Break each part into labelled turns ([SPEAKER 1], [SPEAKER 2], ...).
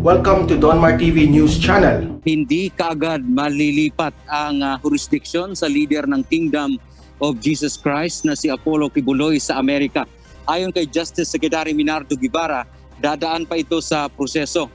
[SPEAKER 1] Welcome to Donmar TV News Channel.
[SPEAKER 2] Hindi kaagad malilipat ang jurisdiction sa leader ng Kingdom of Jesus Christ na si Apollo Kibuloy sa Amerika. Ayon kay Justice Secretary Minardo Guevara, dadaan pa ito sa proseso.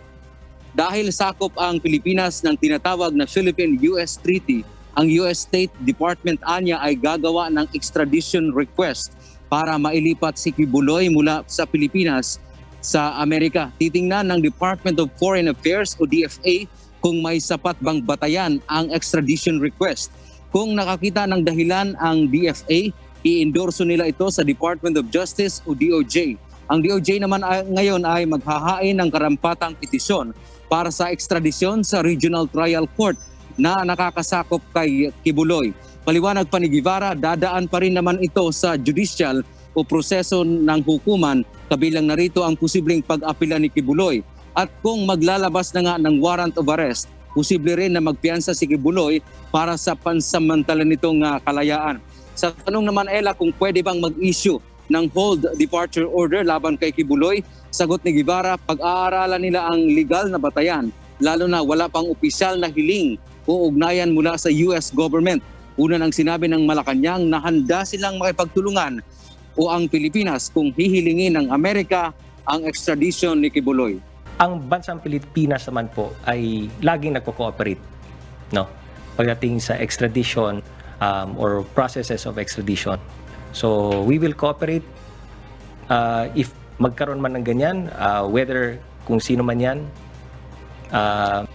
[SPEAKER 2] Dahil sakop ang Pilipinas ng tinatawag na Philippine-US Treaty, ang US State Department anya ay gagawa ng extradition request para mailipat si Kibuloy mula sa Pilipinas sa Amerika. Titingnan ng Department of Foreign Affairs o DFA kung may sapat bang batayan ang extradition request. Kung nakakita ng dahilan ang DFA, i-endorso nila ito sa Department of Justice o DOJ. Ang DOJ naman ngayon ay maghahain ng karampatang petisyon para sa extradition sa Regional Trial Court na nakakasakop kay Kibuloy. Paliwanag pa ni Guevara, dadaan pa rin naman ito sa judicial o proseso ng hukuman, kabilang narito ang posibleng pag-apila ni Kibuloy. At kung maglalabas na nga ng warrant of arrest, posible rin na magpiyansa si Kibuloy para sa pansamantala nitong kalayaan. Sa tanong naman, Ella, kung pwede bang mag-issue ng hold departure order laban kay Kibuloy, sagot ni Guevara, pag-aaralan nila ang legal na batayan, lalo na wala pang opisyal na hiling o ugnayan mula sa US government. Una nang sinabi ng Malacanang na handa silang makipagtulungan o ang Pilipinas kung hihilingin ng Amerika ang extradition ni Kibuloy.
[SPEAKER 3] Ang bansang Pilipinas naman po ay laging nagko-cooperate, no? Pagdating sa extradition or processes of extradition. So we will cooperate if magkaroon man ng ganyan, whether kung sino man yan,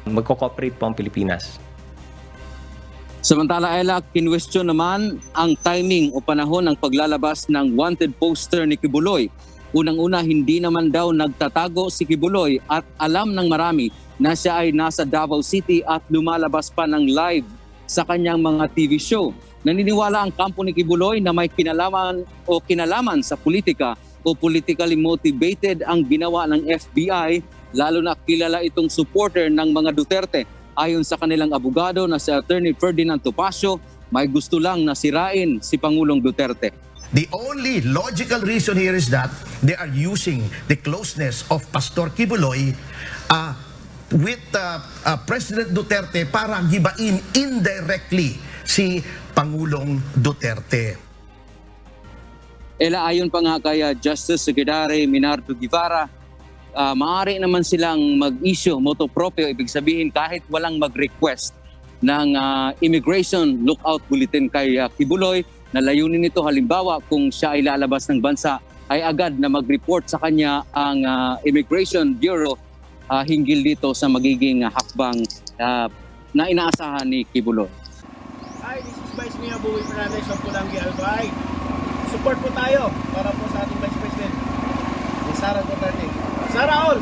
[SPEAKER 3] magko-cooperate po ang Pilipinas.
[SPEAKER 2] Samantala, Ella, kinwestiyon naman ang timing o panahon ng paglalabas ng wanted poster ni Kibuloy. Unang-una, hindi naman daw nagtatago si Kibuloy at alam ng marami na siya ay nasa Davao City at lumalabas pa ng live sa kanyang mga TV show. Naniniwala ang kampo ni Kibuloy na may kinalaman sa politika o politically motivated ang ginawa ng FBI, lalo na kilala itong supporter ng mga Duterte. Ayon sa kanilang abogado na si Attorney Ferdinand Topacio, may gusto lang na sirain si Pangulong Duterte.
[SPEAKER 4] The only logical reason here is that they are using the closeness of Pastor Kibuloy with President Duterte para gibain indirectly si Pangulong Duterte.
[SPEAKER 2] Ela, ayon pa nga kay Justice Secretary Minardo Guevara, maaari naman silang mag-issue motu proprio, ibig sabihin kahit walang mag-request ng immigration lookout bulletin kay Kibuloy, na layunin nito halimbawa kung siya ay lalabas ng bansa ay agad na mag-report sa kanya ang Immigration Bureau hinggil dito sa magiging hakbang na inaasahan ni Kibuloy.
[SPEAKER 5] Hi, this is Vice Mayor Bowie Fernandez of Pulangi, Albay. Support po tayo para po sa ating Vice President, si Sara Duterte. Sara all!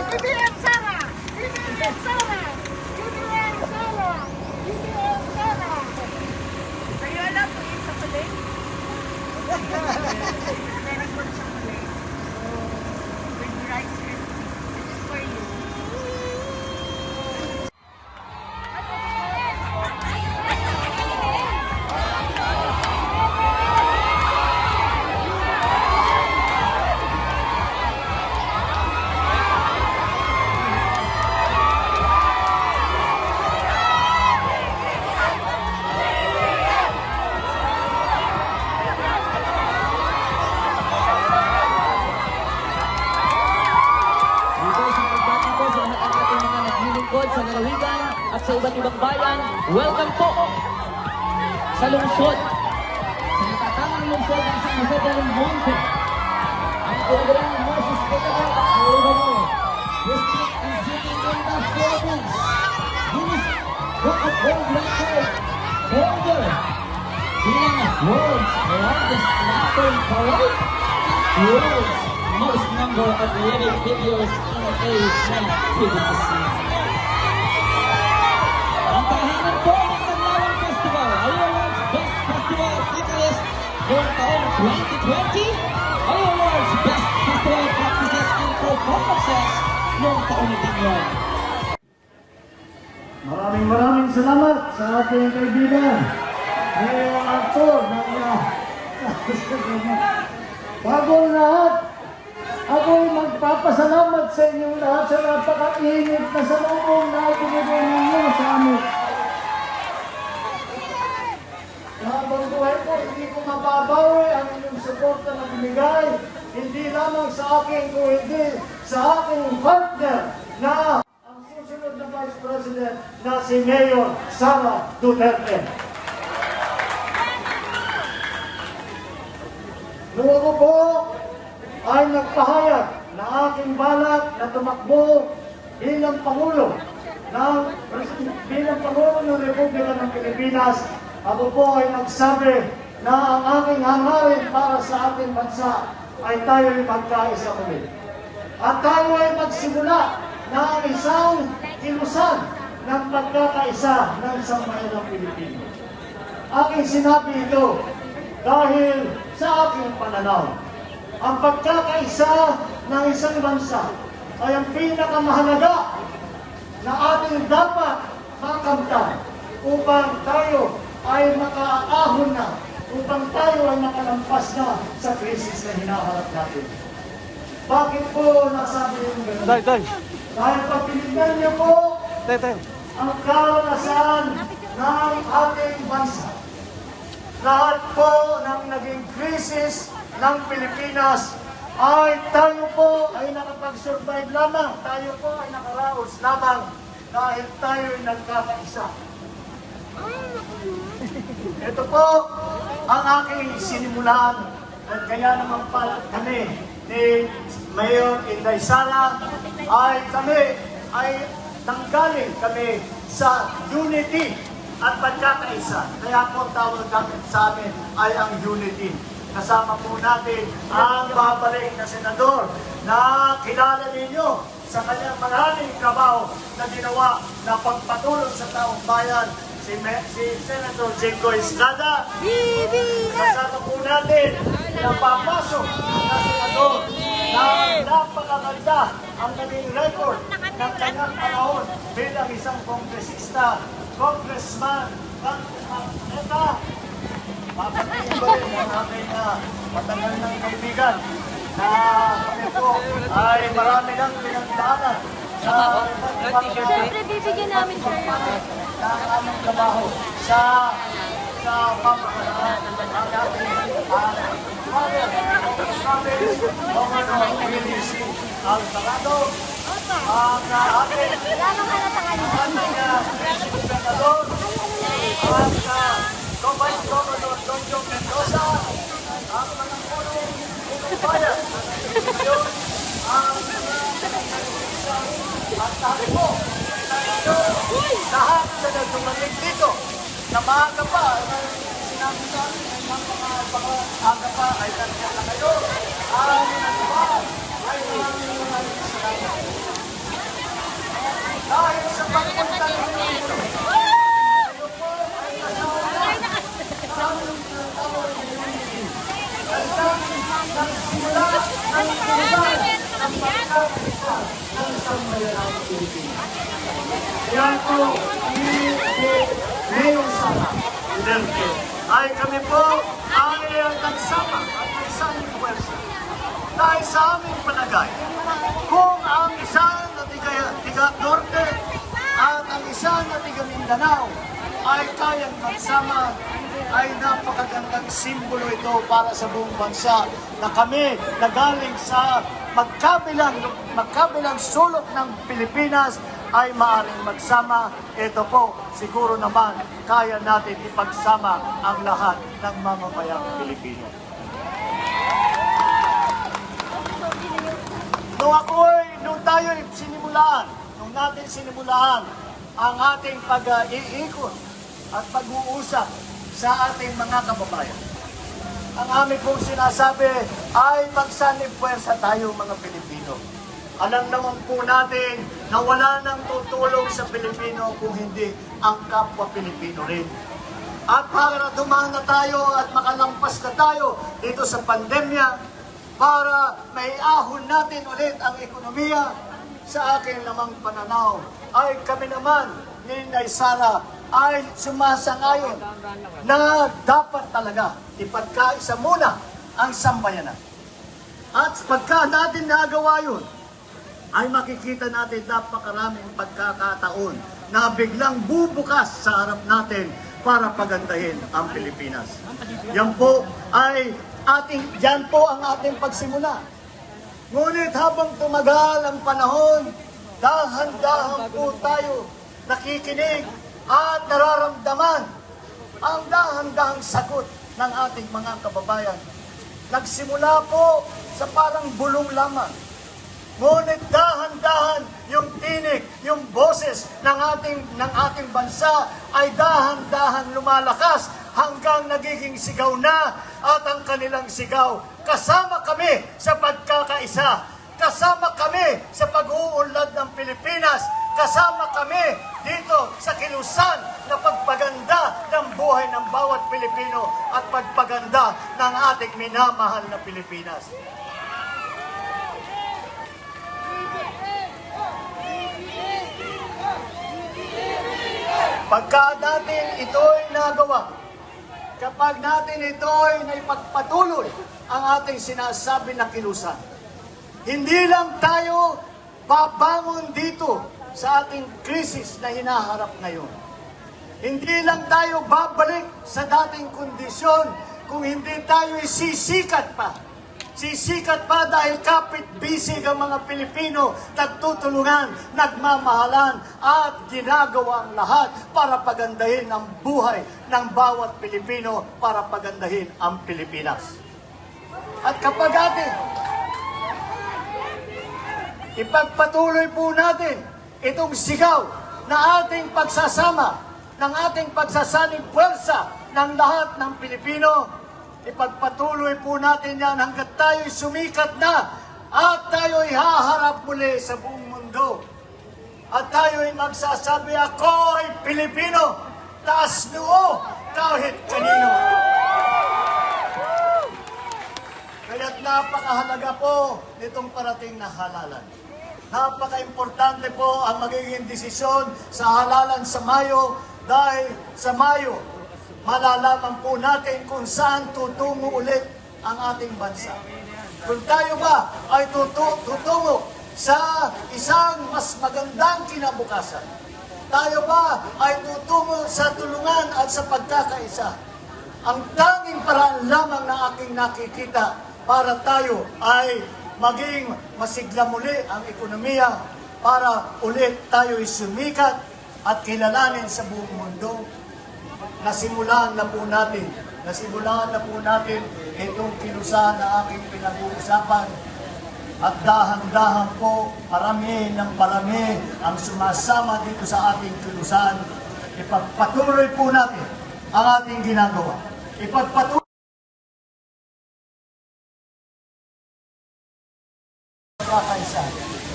[SPEAKER 6] BBM Sara! BBM Sara! BBM Sara! BBM Sara! Kayo alam po yung sa paling? Meron po sa paling. With rice and this is for you.
[SPEAKER 7] Sa lalawigan at sa iba't ibang bayan, welcome po sa lungsod. Sa natatangang lungsod ng San Jose del Monte, ang programang more sustainable at affordable district and city in the Philippines. Guinness Book of World Record holder bilang world's largest lantern parade, world's most number of living videos in a activity. Ang tahanan po ng Kanlawan Festival, Awards Best Festival Catalyst noong taong 2020, Awards Best Festival Practices and Performances noong taong din yun.
[SPEAKER 5] Maraming salamat sa ating kaibigan. Ngayong aktor ng bagong lahat, ako'y magpapasalamat sa inyong lahat sa napakainit na salubong na binigay ninyo sa amin. Habang buhay ko, hindi ko mababawi ang inyong suporta na binigay, hindi lamang sa akin, kundi sa aking partner na ang susunod na Vice President na si Mayor Sara Duterte. Nung ako po ay nagpahayag na aking balak na tumakbo bilang Pangulo ng Republika ng Pilipinas, ako po ay nagsabi na ang aking hangarin para sa ating bansa ay tayo'y magkaisa ulit. At tayo ay magsimula na ang isang kilusan ng pagkakaisa ng isang bayan ng Pilipino. Aking sinabi ito dahil sa aking pananaw, ang pagkakaisa ng isang bansa ay ang pinakamahalaga na ating dapat makamtan upang tayo ay makaahon na, upang tayo ay makalampas na sa krisis na hinaharap natin. Bakit po nasabi yung gano'n? Dahil pag tinignan niyo po ang karanasan ng ating bansa, lahat po ng naging krisis ng Pilipinas ay tayo po ay nakapag-survive lamang, tayo po ay nakaraos lamang dahil tayo ay nagkakaisa. Ito po ang aking sinimulan at kaya naman pala kami ni Mayor Inday Sara ay kami ay nanggaling kami sa unity at pagkakaisa. Kaya po tawag namin sa amin ay ang unity. Kasama po natin ang babalik na senador na kilala ninyo sa kanyang maraming trabaho na ginawa na pagpatulong sa taong bayan, si Senator Jengo Estrada. Kasama po natin na papasok na senador na napakaganda ang naging record ng kanyang panahon bilang isang kongresista, congressman, papatingin ko rin ang aking matagal ng kaibigan na kami po ay marami ng pinagdaanan sa
[SPEAKER 6] Siyempre, bibigyan namin kayo.
[SPEAKER 5] na aming trabaho sa pamahalaan ng ating Governor PDC Alvarado, ang ating senador, ang Vice Governor Donjong Mendoza, ang mga punong bayan, ang at sabi po, lahat na nagdumating dito na maaga pa, sinabi sa amin ay aga pa ay kanina na kayo, ang nagawa ay maraming salamat. Dahil sa pagpunta ninyo dito, kayo po ay kasama sa aming tinatawag na unity. Hanggang nagsimula ng kiniban ng pagkakaisa ng isang bayan ng Pilipinas. Yan po, Mayor Sara Duterte. Ay kami po ay nagsama at isang pwersa. Dahil sa aming palagay, kung ang isang na tiga Norte at ang isang na tiga Mindanao ay kayang magsama, ay napakagandang simbolo ito para sa buong bansa na kami na galing sa magkabilang sulok ng Pilipinas ay maaaring magsama. Ito po, siguro naman, kaya natin ipagsama ang lahat ng mamamayang Pilipino. Nung tayo nung natin sinimulaan ang ating pag-iikot at pag-uusap sa ating mga kababayan, ang aming pong sinasabi ay magsanib puwersa tayo mga Pilipino. Alam naman po natin na wala nang tutulong sa Pilipino kung hindi ang kapwa Pilipino rin. At para dumaan na tayo at makalampas na tayo dito sa pandemya, para maiahon natin ulit ang ekonomiya, sa akin namang pananaw ay kami naman ni Inday Sara ay sumasang-ayon na dapat talaga ipagkaisa muna ang sambayanan. At pagka natin nagawa yun, ay makikita natin napakaraming pagkakataon na biglang bubukas sa harap natin para pagandahin ang Pilipinas. Yan po ang ating pagsimula. Ngunit habang tumagal ang panahon, dahan-dahan po tayo nakikinig at nararamdaman ang dahan-dahang sagot ng ating mga kababayan. Nagsimula po sa parang bulong lamang. Ngunit dahan-dahan yung tinig, yung boses ng ating bansa ay dahan-dahan lumalakas hanggang nagiging sigaw na at ang kanilang sigaw. Kasama kami sa pagkakaisa. Kasama kami sa pag-uunlad ng Pilipinas. Kasama kami dito sa kilusan na pagpaganda ng buhay ng bawat Pilipino at pagpaganda ng ating minamahal na Pilipinas. Pagka natin ito'y nagawa, kapag natin ito'y naipagpatuloy ang ating sinasabi na kilusan, hindi lang tayo babangon dito sa ating krisis na hinaharap ngayon. Hindi lang tayo babalik sa dating kondisyon kung hindi tayo sisikat pa. Sisikat pa dahil kapit-bisig ang mga Pilipino, nagtutulungan, nagmamahalan at ginagawa ang lahat para pagandahin ang buhay ng bawat Pilipino, para pagandahin ang Pilipinas. At kapag atin, ipagpatuloy po natin itong sigaw na ating pagsasama, ng ating pagsasanib puwersa ng lahat ng Pilipino, ipagpatuloy po natin yan hanggat tayo'y sumikat na at tayo'y haharap muli sa buong mundo. At tayo'y magsasabi, ako'y Pilipino, taas noo kahit kanino. Kaya't napakahalaga po nitong parating na halalan. Napaka-importante po ang magiging desisyon sa halalan sa Mayo dahil sa Mayo, malalaman po natin kung saan tutungo ulit ang ating bansa. Kung tayo ba ay tutungo sa isang mas magandang kinabukasan? Tayo ba ay tutungo sa tulungan at sa pagkakaisa? Ang tanging paraan lamang na aking nakikita para tayo ay maging masigla muli ang ekonomiya, para ulit tayo'y sumikat at kilalanin sa buong mundo. Nasimulan na po natin itong kilusan na aking pinag-uusapan. At dahan-dahan po, parami ng parami ang sumasama dito sa ating kilusan. Ipagpatuloy po natin ang ating ginagawa.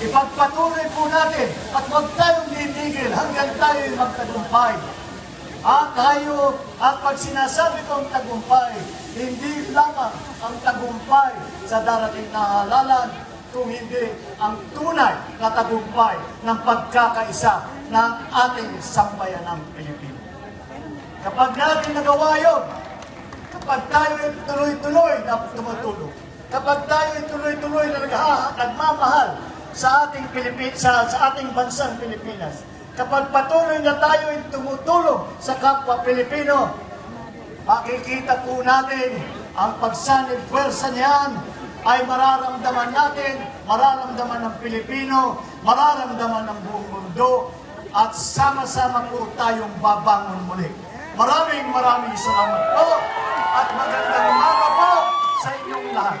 [SPEAKER 5] Ipagpatuloy po natin at huwag tayong titigil hanggang tayo'y magtagumpay. At pag sinasabi kong tagumpay, hindi lamang ang tagumpay sa darating na halalan, kung hindi ang tunay na tagumpay ng pagkakaisa ng ating sambayanang Pilipino. Kapag natin nagawa yun, kapag tayo tuloy-tuloy na tumutulong, kapag tayo tuloy-tuloy na nagmamahal sa ating bansang Pilipinas, kapag patuloy na tayo tumutulong sa kapwa Pilipino, makikita po natin ang pagsanib puwersa niyan ay mararamdaman natin, mararamdaman ng Pilipino, mararamdaman ng buong mundo, at sama-sama po tayong babangon muli. Maraming salamat po at magandang umaga po sa inyong lahat.